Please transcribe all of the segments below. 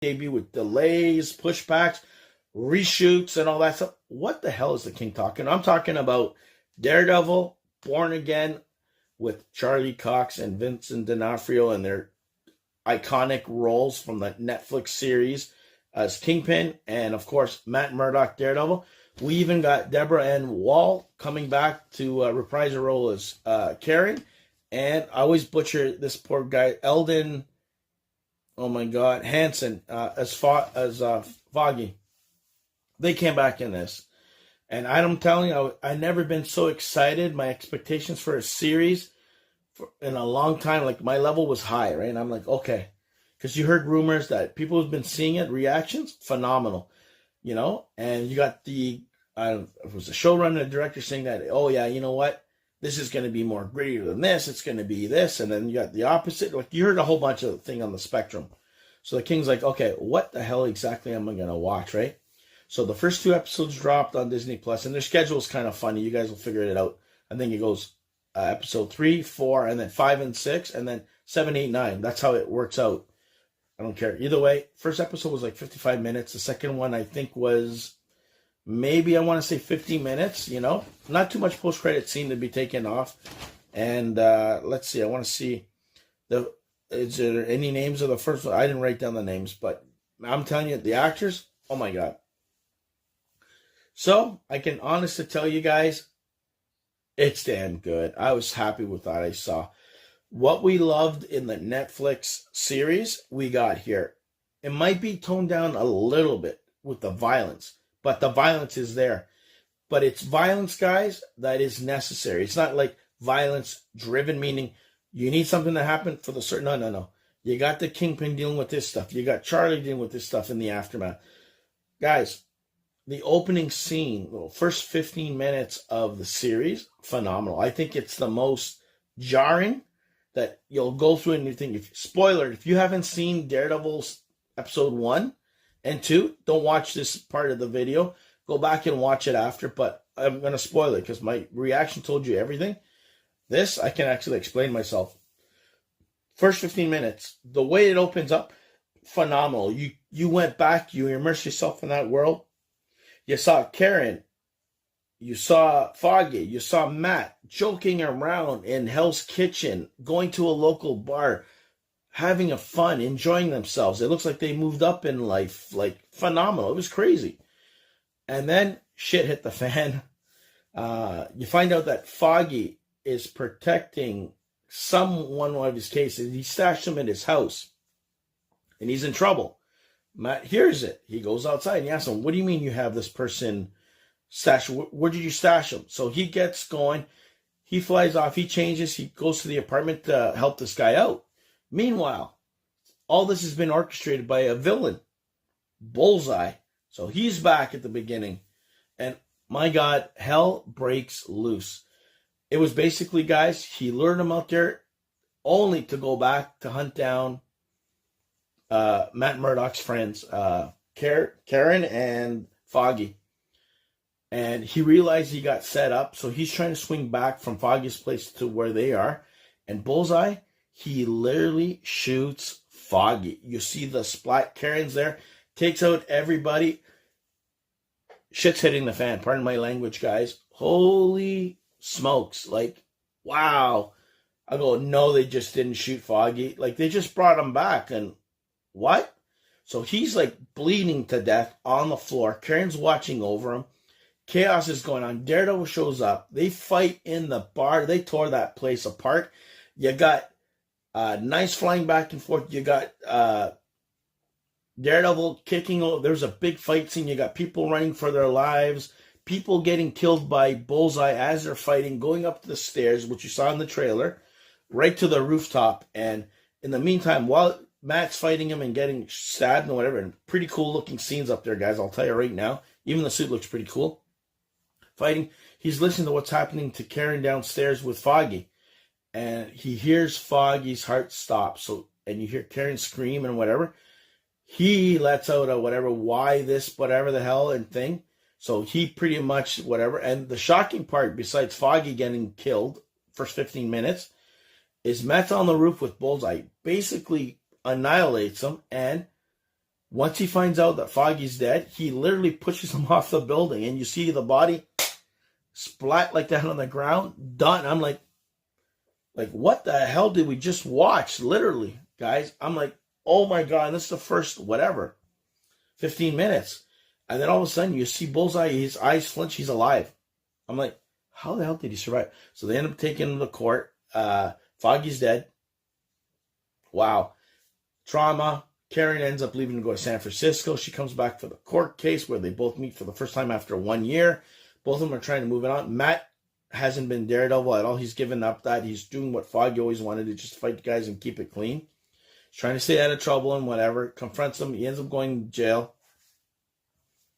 debut with delays, pushbacks, reshoots, and all that stuff. What the hell is the king talking? I'm talking about Daredevil, Born Again, with Charlie Cox and Vincent D'Onofrio and their iconic roles from the Netflix series as Kingpin, and of course Matt Murdock, Daredevil. We even got Deborah Ann Wall coming back to reprise her role as Karen. And I always butcher this poor guy, Eldon. Oh my God, Hansen as Foggy. They came back in this, and I'm telling you, I've never been so excited. My expectations for a series in a long time, like my level was high, right? And I'm like, okay, because you heard rumors that people have been seeing it, reactions, phenomenal, and you got it was the showrunner and director saying that, oh yeah, you know what? This is going to be more grittier than this. It's going to be this. And then you got the opposite. Like you heard a whole bunch of thing on the spectrum. So the king's like, okay, what the hell exactly am I going to watch, right? So the first 2 episodes dropped on Disney Plus, and their schedule is kind of funny. You guys will figure it out. I think it goes episode 3, 4, and then 5 and 6, and then 7, 8, 9. That's how it works out. I don't care. Either way, first episode was like 55 minutes. The second one, I think, was maybe, I want to say 50 minutes, Not too much post-credit scene to be taken off. And let's see. I want to see. Is there any names of the first one? I didn't write down the names, but I'm telling you, the actors, oh my God. So I can honestly tell you guys, it's damn good. I was happy with what I saw. What we loved in the Netflix series, we got here. It might be toned down a little bit with the violence, but the violence is there. But it's violence, guys, that is necessary. It's not like violence driven, meaning you need something to happen for the certain. No. You got the Kingpin dealing with this stuff. You got Charlie dealing with this stuff in the aftermath. Guys, the opening scene, the first 15 minutes of the series, phenomenal. I think it's the most jarring that you'll go through and you think, spoiler, if you haven't seen Daredevil's episode 1 and 2, don't watch this part of the video. Go back and watch it after, but I'm going to spoil it because my reaction told you everything. This, I can actually explain myself. First 15 minutes, the way it opens up, phenomenal. You went back, you immersed yourself in that world. You saw Karen, you saw Foggy, you saw Matt joking around in Hell's Kitchen, going to a local bar, having a fun, enjoying themselves. It looks like they moved up in life, like phenomenal. It was crazy. And then shit hit the fan. You find out that Foggy is protecting one of his cases. He stashed him in his house, and he's in trouble. Matt hears it. He goes outside and he asks him, what do you mean you have this person stashed? Where did you stash him? So he gets going. He flies off. He changes. He goes to the apartment to help this guy out. Meanwhile, all this has been orchestrated by a villain, Bullseye. So he's back at the beginning. And my God, hell breaks loose. It was basically, guys, he lured him out there only to go back to hunt down Matt Murdock's friends, Karen and Foggy. And he realized he got set up, so he's trying to swing back from Foggy's place to where they are. And Bullseye, he literally shoots Foggy. You see the splat. Karen's there, takes out everybody. Shit's hitting the fan. Pardon my language, guys. Holy smokes. Like, wow. I go, no, they just didn't shoot Foggy. Like, they just brought him back. And what? So he's like bleeding to death on the floor. Karen's watching over him. Chaos is going on. Daredevil shows up. They fight in the bar. They tore that place apart. You got knives flying back and forth. You got Daredevil kicking over. There's a big fight scene. You got people running for their lives. People getting killed by Bullseye as they're fighting, going up the stairs, which you saw in the trailer, right to the rooftop. And in the meantime, while Matt's fighting him and getting stabbed and whatever, and pretty cool looking scenes up there, guys, I'll tell you right now. Even the suit looks pretty cool. Fighting, he's listening to what's happening to Karen downstairs with Foggy. And he hears Foggy's heart stop. So, and you hear Karen scream and whatever. He lets out a whatever, why this, whatever the hell and thing. So he pretty much whatever. And the shocking part, besides Foggy getting killed, first 15 minutes, is Matt's on the roof with Bullseye. Basically annihilates him. And Once he finds out that Foggy's dead, he literally pushes him off the building, and you see the body splat like that on the ground. Done. I'm like, what the hell did we just watch? Literally, guys. I'm like, oh my God, this is the first, 15 minutes. And then all of a sudden you see Bullseye, his eyes flinch, he's alive. I'm like, how the hell did he survive? So they end up taking him to court. Foggy's dead. Wow. Trauma. Karen ends up leaving to go to San Francisco. She comes back for the court case where they both meet for the first time after 1 year. Both of them are trying to move it on. Matt hasn't been Daredevil at all. He's given up that. He's doing what Foggy always wanted to, just fight guys and keep it clean. He's trying to stay out of trouble and whatever. Confronts them. He ends up going to jail.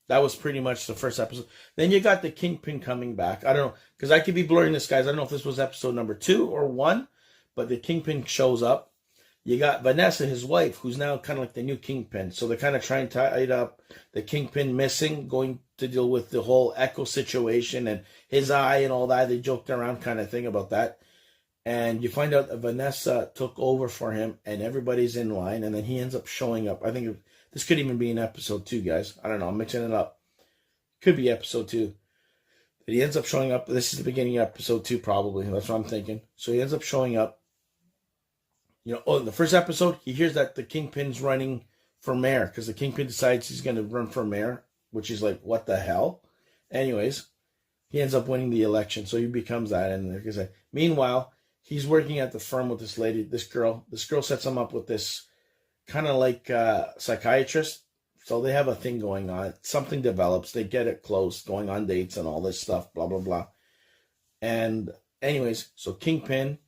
That was pretty much the first episode. Then you got the Kingpin coming back. I don't know, because I could be blurring this, guys. I don't know if this was episode number 2 or 1, but the Kingpin shows up. You got Vanessa, his wife, who's now kind of like the new Kingpin. So they're kind of trying to tie it up. The Kingpin missing, going to deal with the whole Echo situation and his eye and all that. They joked around kind of thing about that. And you find out that Vanessa took over for him and everybody's in line. And then he ends up showing up. I think this could even be in episode 2, guys. I don't know. I'm mixing it up. Could be episode 2. But he ends up showing up. This is the beginning of episode 2, probably. That's what I'm thinking. So he ends up showing up. In the first episode, he hears that the Kingpin's running for mayor because the Kingpin decides he's going to run for mayor, which is like, what the hell? Anyways, he ends up winning the election, so he becomes that. And like I said, meanwhile, he's working at the firm with this lady, this girl. This girl sets him up with this kind of like psychiatrist. So they have a thing going on. Something develops. They get it close, going on dates and all this stuff, blah, blah, blah. And anyways, so Kingpin,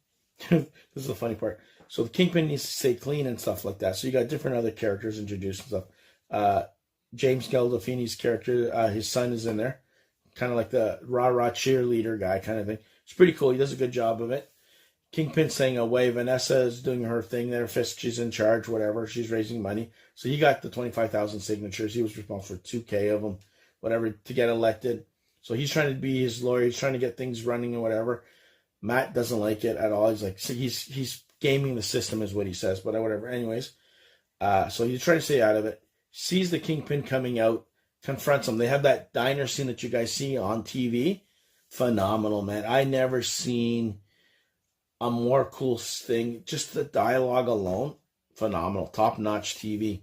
this is the funny part. So the Kingpin needs to stay clean and stuff like that. So you got different other characters introduced and stuff. James Gandolfini's character, his son is in there. Kind of like the rah-rah cheerleader guy kind of thing. It's pretty cool. He does a good job of it. Kingpin's staying away. Vanessa is doing her thing there. Fisk, she's in charge, whatever. She's raising money. So he got the 25,000 signatures. He was responsible for 2K of them, whatever, to get elected. So he's trying to be his lawyer. He's trying to get things running and whatever. Matt doesn't like it at all. He's like, he's gaming the system is what he says, but whatever. Anyways, so he's trying to stay out of it. Sees the Kingpin coming out, confronts him. They have that diner scene that you guys see on TV. Phenomenal, man. I never seen a more cool thing. Just the dialogue alone, phenomenal. Top-notch TV.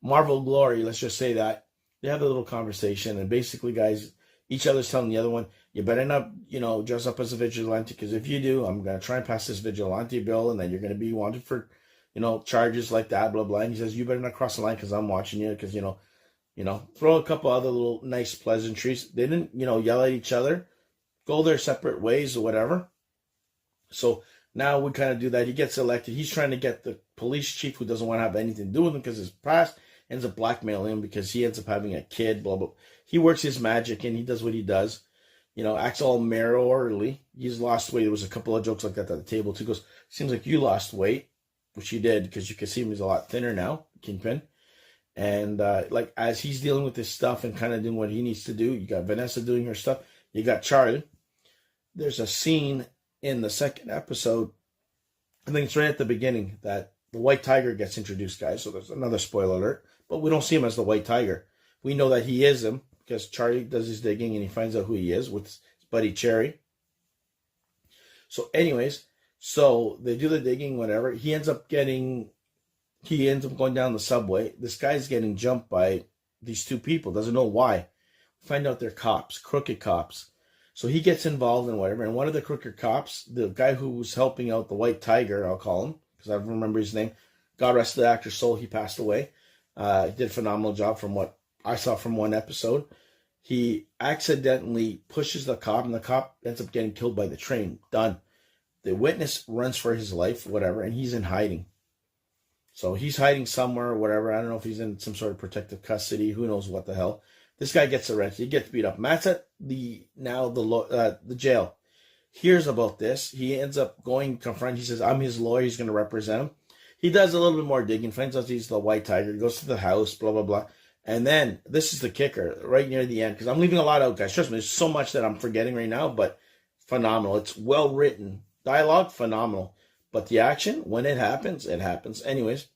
Marvel Glory, let's just say that. They have a little conversation, and basically, guys, each other's telling the other one, you better not, dress up as a vigilante, because if you do, I'm going to try and pass this vigilante bill, and then you're going to be wanted for, charges like that, blah, blah. And he says, you better not cross the line because I'm watching you, because, throw a couple other little nice pleasantries. They didn't, yell at each other, go their separate ways or whatever. So now we kind of do that. He gets elected. He's trying to get the police chief, who doesn't want to have anything to do with him because his past, ends up blackmailing him because he ends up having a kid, blah, blah. He works his magic and he does what he does. Acts all merrily. He's lost weight. There was a couple of jokes like that at the table too. He goes, seems like you lost weight, which you did, because you can see him, he's a lot thinner now, Kingpin. And as he's dealing with this stuff and kind of doing what he needs to do, you got Vanessa doing her stuff. You got Charlie. There's a scene in the second episode, I think it's right at the beginning, that the White Tiger gets introduced, guys. So there's another spoiler alert. But we don't see him as the White Tiger. We know that he is him, because Charlie does his digging and he finds out who he is with his buddy Cherry. So anyways, so they do the digging, whatever. He ends up going down the subway. This guy's getting jumped by these two people. Doesn't know why. Find out they're cops, crooked cops. So he gets involved in whatever. And one of the crooked cops, the guy who was helping out the White Tiger, I'll call him, because I remember his name. God rest the actor's soul, he passed away. He did a phenomenal job from what I saw from one episode. He accidentally pushes the cop, and the cop ends up getting killed by the train. Done. The witness runs for his life, whatever, and he's in hiding. So he's hiding somewhere or whatever. I don't know if he's in some sort of protective custody. Who knows what the hell. This guy gets arrested. He gets beat up. Matt's at the jail. Hears about this. He ends up going confront. He says, I'm his lawyer. He's going to represent him. He does a little bit more digging. Finds out he's the White Tiger. Goes to the house, blah, blah, blah. And then, this is the kicker, right near the end, because I'm leaving a lot out, guys. Trust me, there's so much that I'm forgetting right now, but phenomenal. It's well written. Dialogue, phenomenal. But the action, when it happens, it happens. Anyways,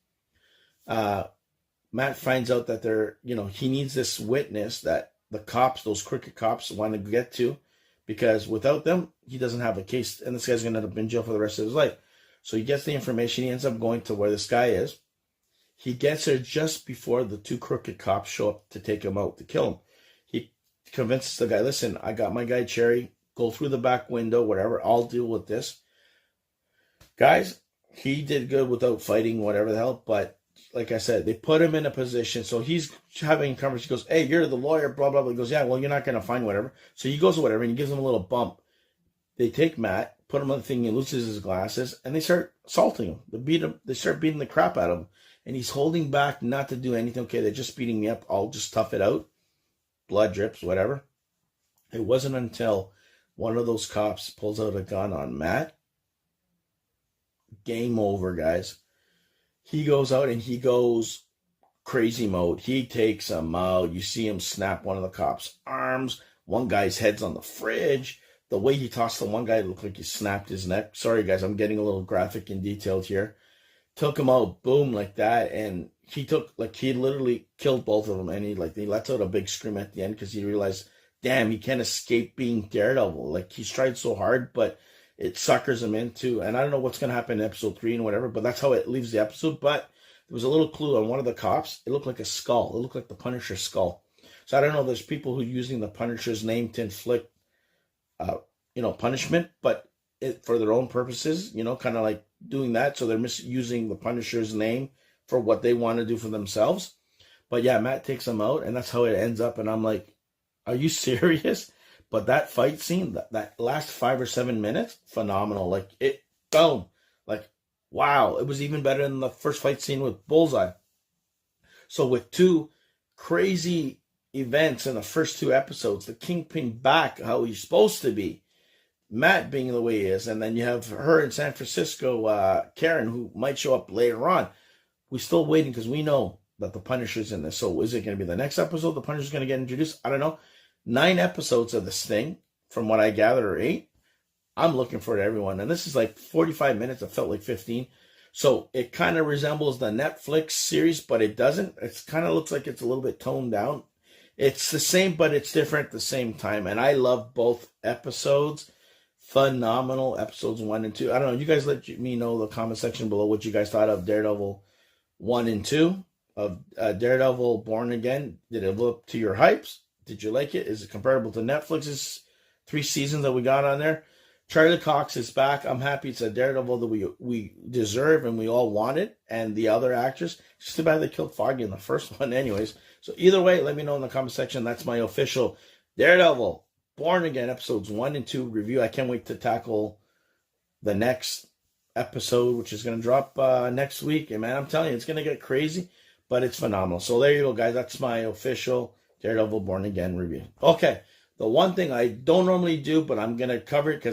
Matt finds out that he needs this witness that the cops, those crooked cops, want to get to, because without them, he doesn't have a case, and this guy's going to end up in jail for the rest of his life. So he gets the information. He ends up going to where this guy is. He gets there just before the two crooked cops show up to take him out, to kill him. He convinces the guy, listen, I got my guy Cherry, go through the back window, whatever, I'll deal with this. Guys, he did good without fighting, whatever the hell, but like I said, they put him in a position. So he's having a conversation. He goes, hey, you're the lawyer, blah, blah, blah. He goes, yeah, well, you're not going to find whatever. So he goes to whatever, and he gives him a little bump. They take Matt, put him on the thing, he loses his glasses, and they start assaulting him. They start beating the crap out of him. And he's holding back not to do anything. Okay, they're just beating me up. I'll just tough it out. Blood drips, whatever. It wasn't until one of those cops pulls out a gun on Matt. Game over, guys. He goes out and he goes crazy mode. He takes him out. You see him snap one of the cops' arms. One guy's head's on the fridge. The way he tossed the one guy, it looked like he snapped his neck. Sorry, guys, I'm getting a little graphic and detailed here. Took him out, boom, like that. And he literally killed both of them. And he lets out a big scream at the end because he realized, damn, he can't escape being Daredevil. Like, he's tried so hard, but it suckers him into, and I don't know what's going to happen in episode 3 and whatever, but that's how it leaves the episode. But there was a little clue on one of the cops. It looked like a skull. It looked like the Punisher's skull. So I don't know, there's people who are using the Punisher's name to inflict, punishment, but for their own purposes, kind of like doing that. So they're misusing the Punisher's name for what they want to do for themselves. But yeah, Matt takes them out, and that's how it ends up. And I'm like, are you serious? But that fight scene, that last 5 or 7 minutes, phenomenal. Like, boom. Like, wow. It was even better than the first fight scene with Bullseye. So with two crazy events in the first 2 episodes, the Kingpin back how he's supposed to be, Matt being the way he is, and then you have her in San Francisco, Karen, who might show up later on. We're still waiting because we know that the Punisher's in this. So is it going to be the next episode the Punisher's going to get introduced? I don't know. 9 episodes of this thing, from what I gather, or 8. I'm looking for it, everyone. And this is like 45 minutes. It felt like 15. So it kind of resembles the Netflix series, but it doesn't. It kind of looks like it's a little bit toned down. It's the same, but it's different at the same time. And I love both episodes. Phenomenal episodes 1 and 2. I don't know. You guys let me know in the comment section below what you guys thought of Daredevil 1 and 2, of Daredevil Born Again. Did it live up to your hypes? Did you like it? Is it comparable to Netflix's 3 seasons that we got on there? Charlie Cox is back. I'm happy it's a Daredevil that we deserve and we all wanted. And the other actors, just too bad they killed Foggy in the first one anyways. So either way, let me know in the comment section. That's my official Daredevil Born Again episodes 1 and 2 review. I can't wait to tackle the next episode, which is going to drop next week. And man, I'm telling you, it's going to get crazy, but it's phenomenal. So there you go, guys. That's my official Daredevil Born Again review. Okay, the one thing I don't normally do, but I'm going to cover it because